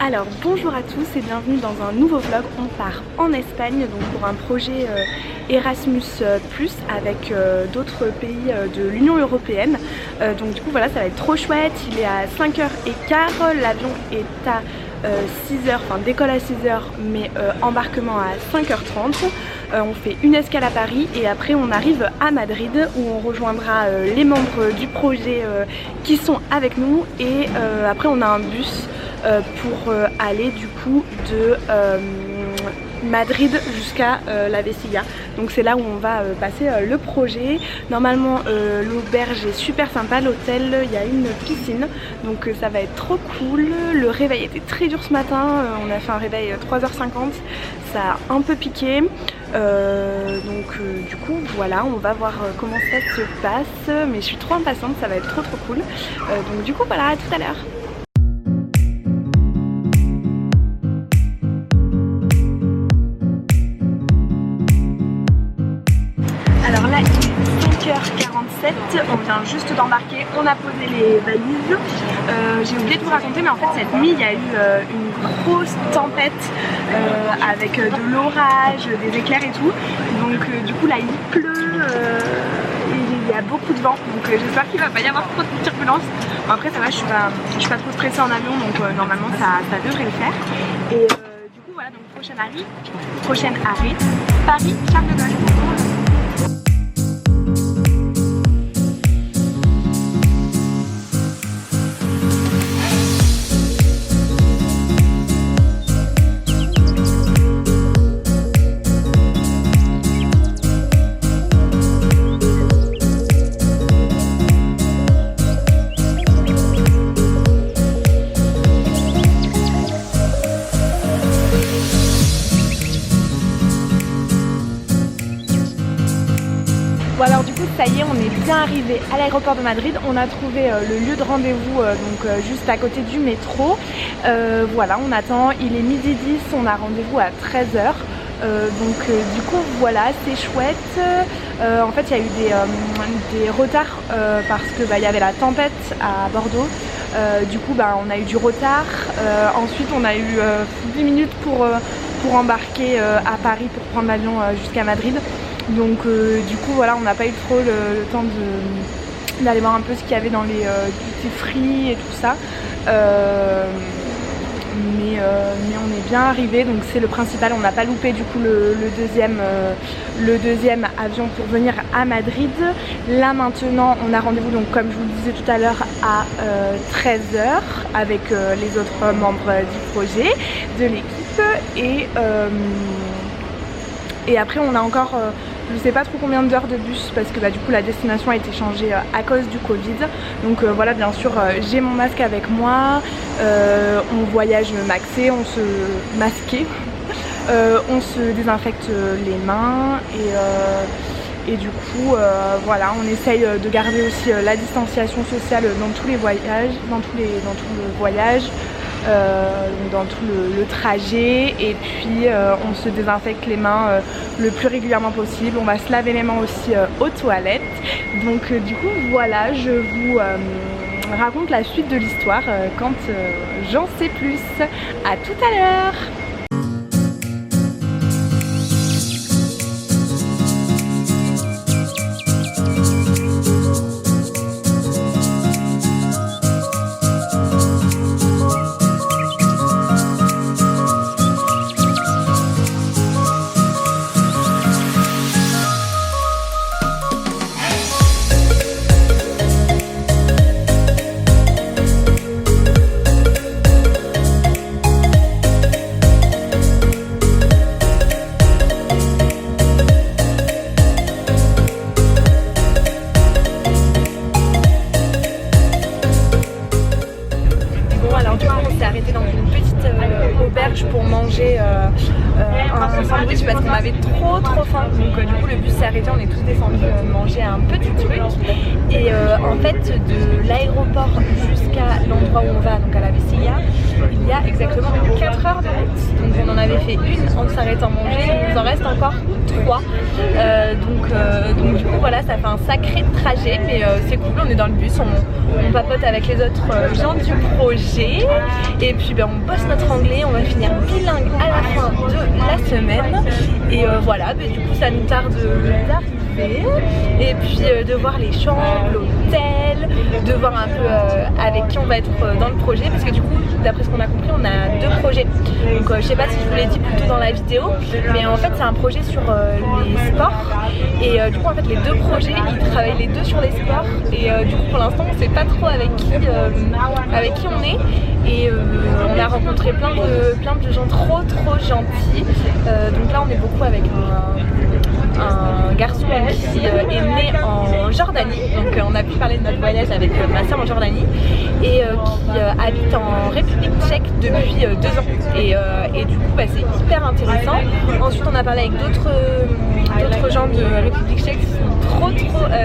Alors bonjour à tous et bienvenue dans un nouveau vlog. On part en Espagne donc pour un projet Erasmus Plus avec d'autres pays de l'Union Européenne. Donc du coup voilà, ça va être trop chouette. Il est à 5h15, l'avion est à 6h, enfin décolle à 6h mais embarquement à 5h30. On fait une escale à Paris et après on arrive à Madrid où on rejoindra les membres du projet qui sont avec nous et après on a un bus pour aller du coup de Madrid jusqu'à la Vecilla. Donc c'est là où on va passer le projet. Normalement l'auberge est super sympa, l'hôtel, il y a une piscine, donc ça va être trop cool. Le réveil était très dur ce matin, on a fait un réveil 3h50, ça a un peu piqué. Du coup voilà, on va voir comment ça se passe, mais je suis trop impatiente, ça va être trop cool. Donc du coup voilà, à tout à l'heure. Alors là il est 5h47, on vient juste d'embarquer, on a posé les valises. J'ai oublié de vous raconter mais en fait cette nuit il y a eu une grosse tempête avec de l'orage, des éclairs et tout. Donc du coup là il pleut et il y a beaucoup de vent, donc j'espère qu'il va pas y avoir trop de turbulences. Bon, après ça va, je suis pas trop stressée en avion, donc normalement ça devrait le faire. Et du coup voilà, donc prochain arrêt, Paris Charles de Gaulle. Alors du coup ça y est, on est bien arrivé à l'aéroport de Madrid. On a trouvé le lieu de rendez-vous juste à côté du métro. Voilà, on attend, il est 12h10, on a rendez-vous à 13h. Du coup voilà, c'est chouette. En fait il y a eu des retards parce que il y avait la tempête à Bordeaux. Du coup on a eu du retard. Ensuite on a eu 10 minutes pour embarquer à Paris pour prendre l'avion jusqu'à Madrid. Donc du coup voilà, on n'a pas eu trop le temps d'aller voir un peu ce qu'il y avait dans les duty free et tout ça. Mais on est bien arrivé, donc c'est le principal. On n'a pas loupé du coup le deuxième avion pour venir à Madrid. Là maintenant on a rendez-vous, donc comme je vous le disais tout à l'heure, à 13h avec les autres membres du projet, de l'équipe. Et après on a encore je sais pas trop combien d'heures de bus parce que du coup la destination a été changée à cause du Covid. Donc voilà, bien sûr j'ai mon masque avec moi, on voyage maxé, on se masquait, on se désinfecte les mains et du coup voilà, on essaye de garder aussi la distanciation sociale dans tous les voyages, dans tout le voyage. Dans tout le trajet, et puis on se désinfecte les mains le plus régulièrement possible. On va se laver les mains aussi aux toilettes. Donc du coup voilà, je vous raconte la suite de l'histoire quand j'en sais plus. À tout à l'heure. Pour manger un sandwich parce qu'on avait trop faim. Donc du coup le bus s'est arrêté, on est tous descendus manger un petit truc. Et en fait de l'aéroport jusqu'à l'endroit où on va, donc à la Vecilla, il y a exactement 4 heures de route. Donc on en a avait fait une en s'arrêtant manger, il nous en reste encore 3. Donc du coup voilà, ça fait un sacré trajet, mais c'est cool, on est dans le bus, on papote avec les autres gens du projet et puis on bosse notre anglais, on va finir bilingue à la fin de la semaine et voilà, du coup ça nous tarde d'arriver et puis de voir les chambres, l'hôtel, de voir un peu avec qui on va être dans le projet, parce que du coup d'après ce qu'on a compris on a 2 projets, donc je sais pas si je vous l'ai dit plutôt dans la vidéo, mais en fait c'est un projet sur les sports et du coup en fait les 2 projets ils travaillent les 2 sur les sports et du coup pour l'instant on sait pas trop avec qui on est et on a rencontré plein de gens trop gentils, donc là on est beaucoup avec un garçon qui est né en Jordanie, donc on a pu parler de notre voyage avec ma soeur en Jordanie et qui habite en République tchèque depuis 2 ans et du coup c'est hyper intéressant. Ensuite on a parlé avec d'autres gens de République tchèque qui sont trop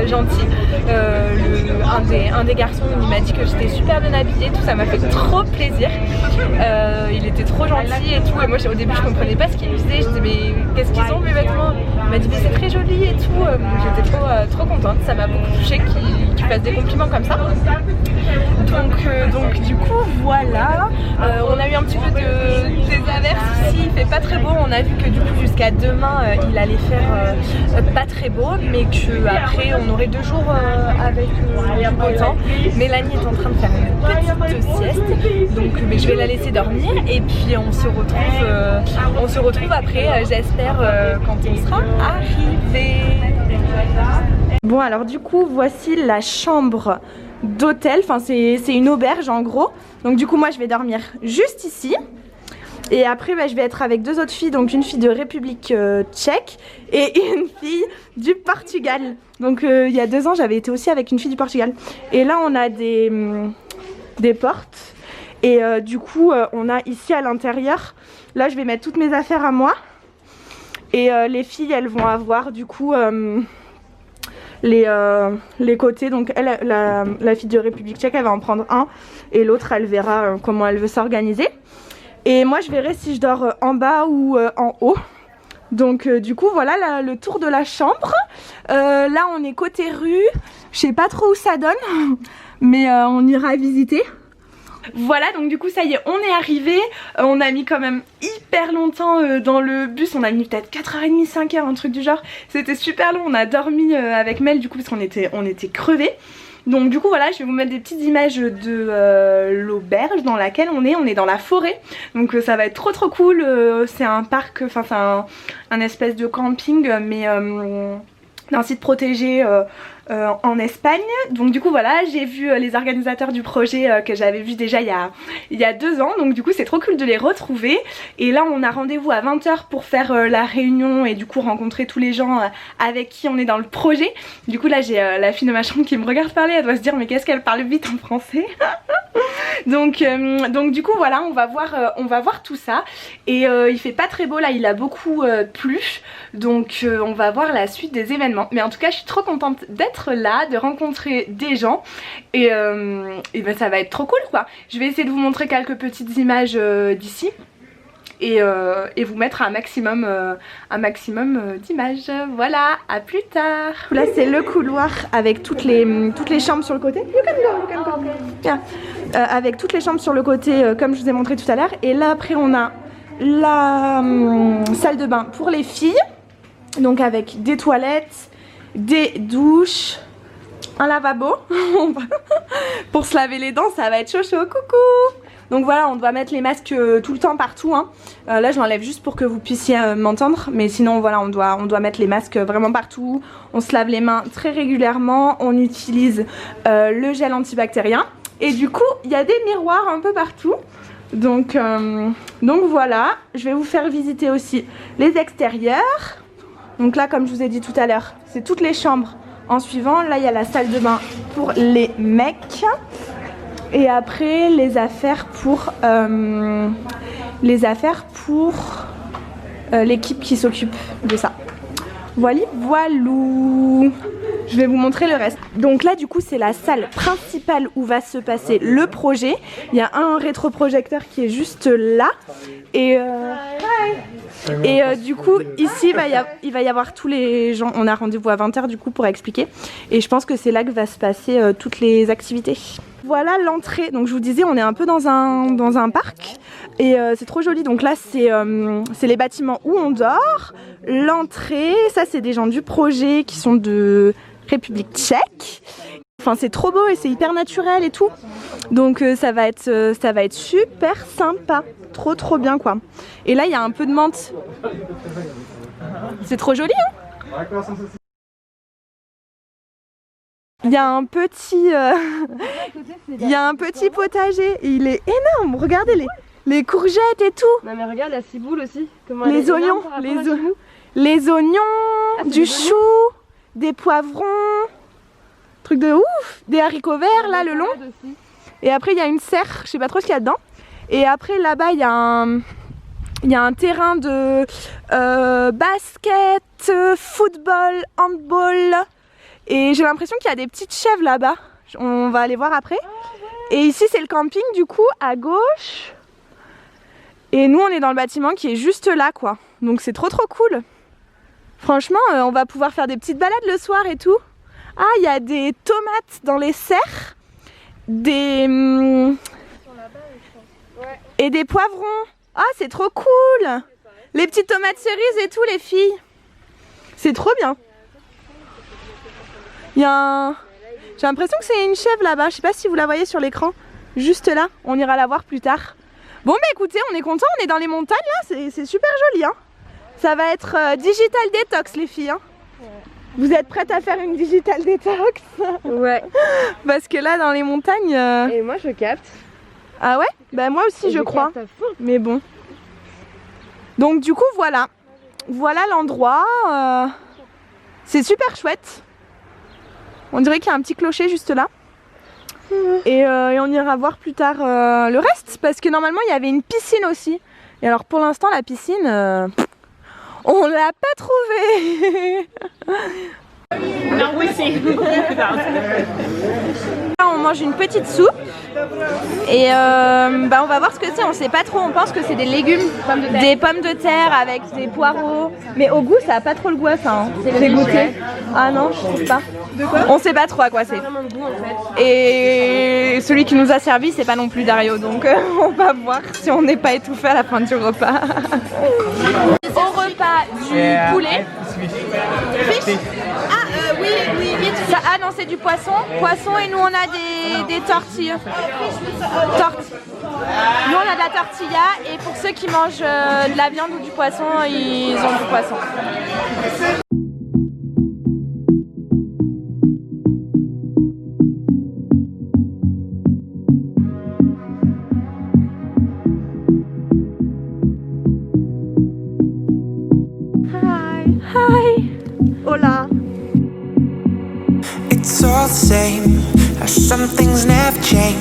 gentils. Un des garçons il m'a dit que j'étais super bien habillée, tout ça m'a fait trop plaisir. Il était trop gentil et tout, et moi au début je comprenais pas ce qu'il disait, je disais mais qu'est-ce qu'ils ont mes vêtements, il m'a dit mais c'est très joli et tout, j'étais trop contente, ça m'a beaucoup touchée qu'il fasse des compliments comme ça. Donc du coup voilà, on a eu un petit peu des averses ici, il fait pas très beau, on a vu que du coup jusqu'à demain il allait faire pas très beau, mais qu'après on aurait 2 jours avec du beau temps. Mélanie est en train de faire une petite sieste, donc je vais la laisser dormir et puis on se retrouve après, j'espère, quand on sera arrivé. Bon alors du coup voici la chambre d'hôtel, enfin c'est une auberge en gros, donc du coup moi je vais dormir juste ici et après je vais être avec 2 autres filles, donc une fille de République tchèque et une fille du Portugal. Donc il y a 2 ans j'avais été aussi avec une fille du Portugal et là on a des portes et du coup on a ici à l'intérieur, là je vais mettre toutes mes affaires à moi et les filles elles vont avoir du coup les côtés, donc elle, la fille de République tchèque elle va en prendre un et l'autre elle verra comment elle veut s'organiser et moi je verrai si je dors en bas ou en haut. Donc du coup voilà le tour de la chambre. Là on est côté rue, je sais pas trop où ça donne mais on ira visiter. Voilà, donc du coup ça y est, on est arrivé. On a mis quand même hyper longtemps dans le bus, on a mis peut-être 4h30, 5h, un truc du genre. C'était super long, on a dormi avec Mel du coup parce qu'on était crevés. Donc du coup voilà, je vais vous mettre des petites images de l'auberge dans laquelle on est dans la forêt. Donc ça va être trop cool, c'est un parc, enfin c'est un espèce de camping mais d'un site protégé en Espagne. Donc du coup voilà, j'ai vu les organisateurs du projet que j'avais vu déjà il y a 2 ans, donc du coup c'est trop cool de les retrouver. Et là on a rendez-vous à 20 h pour faire la réunion et du coup rencontrer tous les gens avec qui on est dans le projet. Du coup là j'ai la fille de ma chambre qui me regarde parler, elle doit se dire mais qu'est-ce qu'elle parle vite en français. donc du coup voilà, on va voir tout ça et il fait pas très beau là, il a beaucoup plu, donc on va voir la suite des événements. Mais en tout cas je suis trop contente d'être là, de rencontrer des gens et ben ça va être trop cool quoi. Je vais essayer de vous montrer quelques petites images d'ici et vous mettre un maximum d'images. Voilà, à plus tard. Là c'est le couloir avec toutes les chambres sur le côté. You can go. Yeah. Avec toutes les chambres sur le côté comme je vous ai montré tout à l'heure. Et là après on a la salle de bain pour les filles, donc avec des toilettes, des douches, un lavabo pour se laver les dents, ça va être chaud, coucou. Donc voilà, on doit mettre les masques tout le temps partout hein. Là je l'enlève juste pour que vous puissiez m'entendre, mais sinon voilà, on doit mettre les masques vraiment partout. On se lave les mains très régulièrement, on utilise le gel antibactérien et du coup il y a des miroirs un peu partout. Donc voilà, je vais vous faire visiter aussi les extérieurs. Donc là comme je vous ai dit tout à l'heure, c'est toutes les chambres en suivant. Là il y a la salle de bain pour les mecs. Et après les affaires pour l'équipe qui s'occupe de ça. Voilà, voilou. Je vais vous montrer le reste. Donc là du coup c'est la salle principale où va se passer le projet. Il y a un rétroprojecteur qui est juste là. Et, du coup ici il va y avoir tous les gens. On a rendez-vous à 20 h du coup pour expliquer. Et je pense que c'est là que va se passer toutes les activités. Voilà l'entrée. Donc je vous disais on est un peu dans un parc. Et c'est trop joli. Donc là c'est les bâtiments où on dort. L'entrée, ça c'est des gens du projet qui sont de République tchèque. Enfin c'est trop beau et c'est hyper naturel et tout. Donc ça va être super sympa. Trop bien quoi. Et là il y a un peu de menthe. C'est trop joli hein. Il y a un petit potager. Et il est énorme. Regardez les courgettes et tout. Non mais regarde la ciboule aussi. Comment les oignons, les oignons, du chou, des poivrons, truc de ouf, des haricots verts là le long. Et après il y a une serre, je sais pas trop ce qu'il y a dedans. Et après là-bas il y a un terrain de basket, football, handball. Et j'ai l'impression qu'il y a des petites chèvres là-bas. On va aller voir après. Et ici c'est le camping du coup à gauche. Et nous on est dans le bâtiment qui est juste là quoi. Donc c'est trop cool. Franchement on va pouvoir faire des petites balades le soir et tout. Ah il y a des tomates dans les serres. Et des poivrons. Ah c'est trop cool. Les petites tomates cerises et tout les filles. C'est trop bien. J'ai l'impression que c'est une chèvre là-bas. Je sais pas si vous la voyez sur l'écran. Juste là. On ira la voir plus tard. Bon bah écoutez, on est content, on est dans les montagnes là, c'est super joli hein. Ça va être digital détox les filles hein. Ouais. Vous êtes prêtes à faire une digital détox? Ouais. Parce que là dans les montagnes... Et moi je capte. Ah ouais? Bah moi aussi je crois. Mais bon. Donc du coup voilà. Voilà l'endroit. C'est super chouette. On dirait qu'il y a un petit clocher juste là. Et on ira voir plus tard le reste parce que normalement il y avait une piscine aussi. Et alors pour l'instant la piscine on l'a pas trouvée. Là on mange une petite soupe et on va voir ce que c'est, on sait pas trop, on pense que c'est des légumes, des pommes de terre avec des poireaux, mais au goût ça a pas trop le goût à ça hein. C'est goûté. Ah non je trouve pas. De quoi? On sait pas trop à quoi c'est. Et celui qui nous a servi c'est pas non plus Dario donc on va voir si on n'est pas étouffé à la fin du repas. Au repas du poulet. Fish. Oui. Ça, ah non c'est du poisson. Poisson et nous on a des tortillas. Nous on a de la tortilla et pour ceux qui mangent de la viande ou du poisson, ils ont du poisson. Hi. Hola. It's all the same, how some things never change.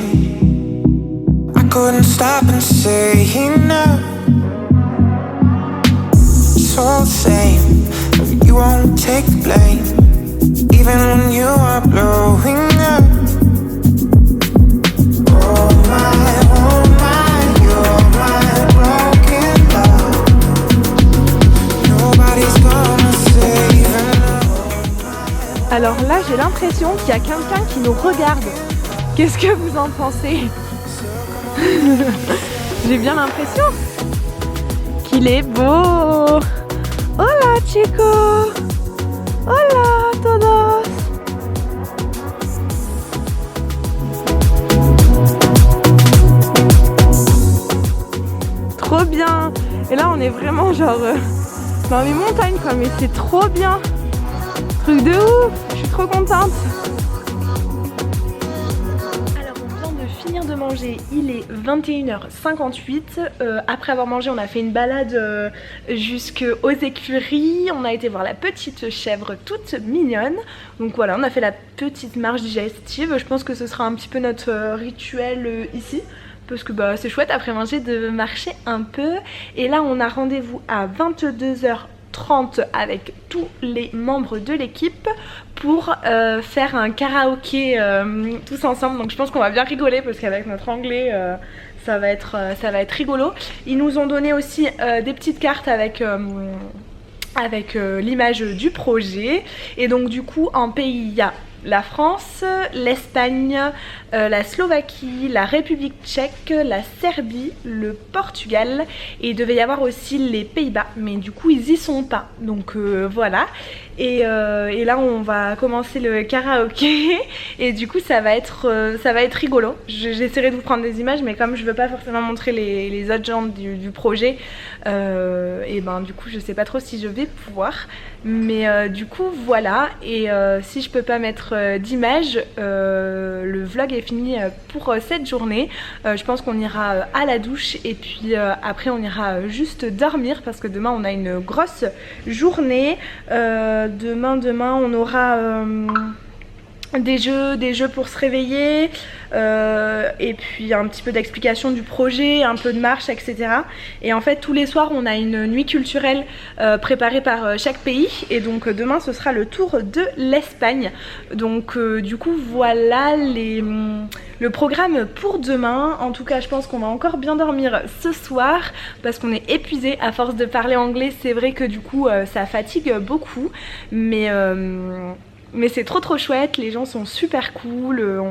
I couldn't stop and say enough. It's all the same, but you won't take the blame, even when you are blowing up. Oh my, you're my broken love. Nobody's gonna save enough. Alors là j'ai l'impression qu'il y a quelqu'un qui nous regarde. Qu'est-ce que vous en pensez? J'ai bien l'impression qu'il est beau. Hola chicos. Hola todos. Trop bien. Et là on est vraiment genre dans les montagnes quoi, mais c'est trop bien. Truc de ouf. Je suis trop contente. De manger, il est 21h58. Après avoir mangé on a fait une balade jusqu'aux écuries, on a été voir la petite chèvre toute mignonne, donc voilà on a fait la petite marche digestive. Je pense que ce sera un petit peu notre rituel ici parce que bah, c'est chouette après manger de marcher un peu. Et là on a rendez-vous à 22h 22h30 avec tous les membres de l'équipe pour faire un karaoké tous ensemble. Donc je pense qu'on va bien rigoler parce qu'avec notre anglais ça va être rigolo. Ils nous ont donné aussi des petites cartes avec l'image du projet. Et donc du coup en pays il y a la France, l'Espagne, la Slovaquie, la République tchèque, la Serbie, le Portugal et il devait y avoir aussi les Pays-Bas mais du coup ils y sont pas, donc voilà. Et là on va commencer le karaoké et du coup ça va être rigolo. J'essaierai de vous prendre des images mais comme je veux pas forcément montrer les autres gens du projet, et ben du coup je sais pas trop si je vais pouvoir, mais du coup voilà. Et si je peux pas mettre d'images, le vlog est fini pour cette journée. Je pense qu'on ira à la douche et puis après on ira juste dormir parce que demain on a une grosse journée. Demain on aura des jeux pour se réveiller, et puis un petit peu d'explication du projet, un peu de marche, etc. Et en fait tous les soirs on a une nuit culturelle préparée par chaque pays. Et donc demain ce sera le tour de l'Espagne. Donc du coup voilà le programme pour demain. En tout cas je pense qu'on va encore bien dormir ce soir parce qu'on est épuisé à force de parler anglais. C'est vrai que du coup ça fatigue beaucoup, mais c'est trop chouette, les gens sont super cool,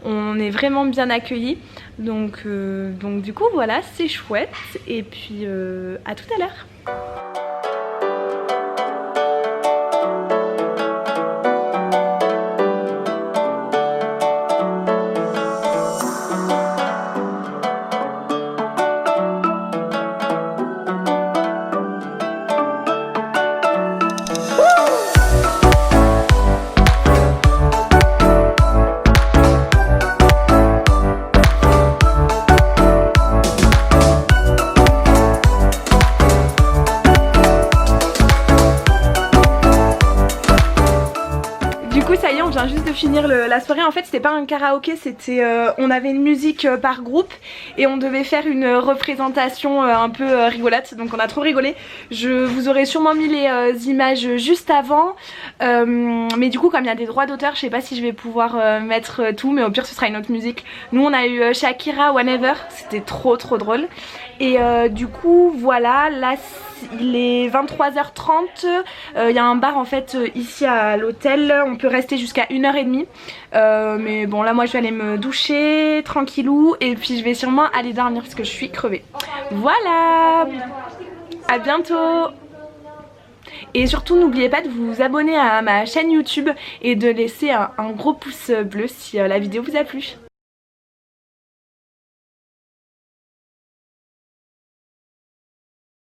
on est vraiment bien accueillis. Donc du coup voilà, c'est chouette. Et puis à tout à l'heure. Juste de finir la soirée. En fait c'était pas un karaoké, c'était on avait une musique par groupe et on devait faire une représentation un peu rigolote, donc on a trop rigolé. Je vous aurais sûrement mis les images juste avant, mais du coup comme il y a des droits d'auteur je sais pas si je vais pouvoir mettre tout, mais au pire ce sera une autre musique. Nous on a eu Shakira, Whenever, c'était trop drôle. Et du coup voilà, là il est 23h30, il y a un bar en fait ici à l'hôtel, on peut rester jusqu'à 1h30, mais bon là moi je vais aller me doucher tranquillou et puis je vais sûrement aller dormir parce que je suis crevée. Voilà, à bientôt. Et surtout n'oubliez pas de vous abonner à ma chaîne YouTube et de laisser un gros pouce bleu si la vidéo vous a plu.